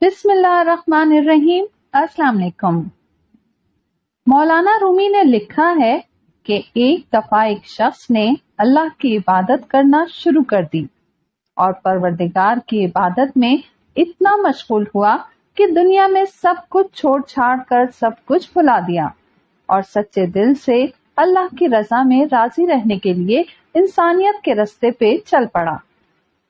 बिस्मिल्लाहिर्रहमानिर्रहीम। अस्सलाम वालेकुम। मौलाना रूमी ने लिखा है कि एक दफा एक शख्स ने अल्लाह की इबादत करना शुरू कर दी और परवरदिगार की इबादत में इतना मशगूल हुआ कि दुनिया में सब कुछ छोड़ छाड़ कर सब कुछ भुला दिया और सच्चे दिल से अल्लाह की रजा में राजी रहने के लिए इंसानियत के रास्ते पे चल पड़ा।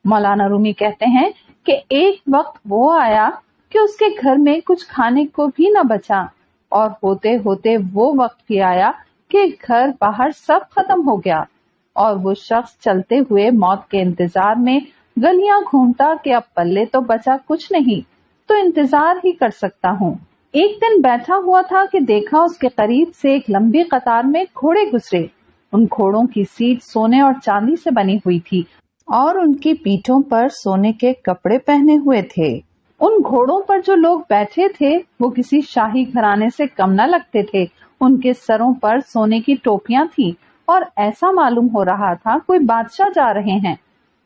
मौलाना रूमी कहते हैं कि एक वक्त वो आया कि उसके घर में कुछ खाने को भी न बचा और होते होते वो वक्त भी आया कि घर बाहर सब खत्म हो गया और वो शख्स चलते हुए मौत के इंतजार में गलियां घूमता कि अब पल्ले तो बचा कुछ नहीं तो इंतजार ही कर सकता हूँ। एक दिन बैठा हुआ था कि देखा उसके करीब से एक लंबी कतार में घोड़े गुजरे। उन घोड़ों की सीट सोने और चांदी से बनी हुई थी और उनकी पीठों पर सोने के कपड़े पहने हुए थे। उन घोड़ों पर जो लोग बैठे थे वो किसी शाही घराने से कम न लगते थे। उनके सरों पर सोने की टोपियां थी और ऐसा मालूम हो रहा था कोई बादशाह जा रहे हैं।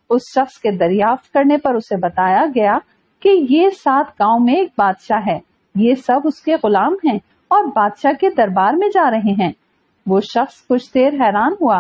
उस शख्स के दरियाफ्त करने पर उसे बताया गया कि ये 7 गांव में एक बादशाह है, ये सब उसके गुलाम हैं और बादशाह के दरबार में जा रहे हैं। वो शख्स कुछ देर हैरान हुआ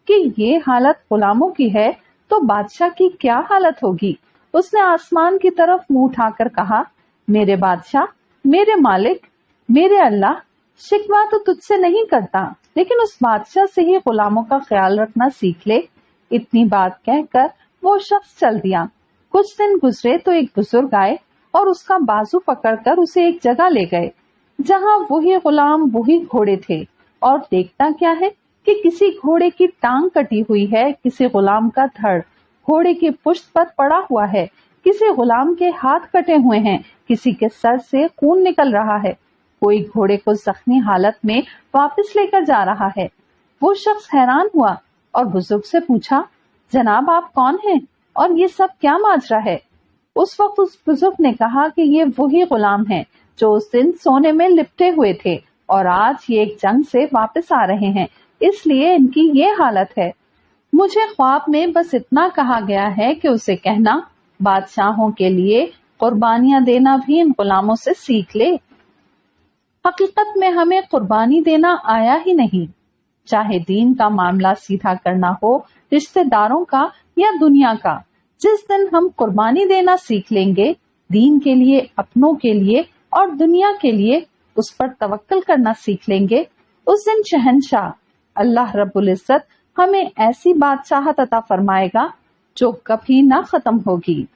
कि ये हालत गुलामों की है तो बादशाह की क्या हालत होगी। उसने आसमान की तरफ मुंह उठाकर कहा, मेरे बादशाह, मेरे मालिक, मेरे अल्लाह, शिकवा तो तुझसे नहीं करता, लेकिन उस बादशाह से ही गुलामों का ख्याल रखना सीख ले। इतनी बात कहकर वो शख्स चल दिया। कुछ दिन गुजरे तो एक बुजुर्ग आए और उसका बाजू पकड़कर उसे एक जगह ले गए जहाँ वही गुलाम वही घोड़े थे। और देखता क्या है कि किसी घोड़े की टांग कटी हुई है, किसी गुलाम का धड़ घोड़े की पुश्त पर पड़ा हुआ है, किसी गुलाम के हाथ कटे हुए हैं, किसी के सर से खून निकल रहा है, कोई घोड़े को जख्मी हालत में वापस लेकर जा रहा है। वो शख्स हैरान हुआ और बुजुर्ग से पूछा, जनाब आप कौन हैं और ये सब क्या माजरा है। उस वक्त उस बुजुर्ग ने कहा कि ये वही गुलाम हैं जो उस दिन सोने में लिपटे हुए थे और आज ये एक जंग से वापस आ रहे हैं, इसलिए इनकी ये हालत है। मुझे ख्वाब में बस इतना कहा गया है कि उसे कहना, बादशाहों के लिए कुर्बानियां देना भी इन गुलामों से सीख ले। हकीकत में हमें कुर्बानी देना आया ही नहीं, चाहे दीन का मामला सीधा करना हो, रिश्तेदारों का या दुनिया का। जिस दिन हम कुर्बानी देना सीख लेंगे, दीन के लिए, अपनों के लिए और दुनिया के लिए, उस पर तवक्कल करना सीख लेंगे, उस दिन शहंशाह अल्लाह रब्बुल इज्जत हमें ऐसी बादशाहत अता फरमाएगा जो कभी ना खत्म होगी।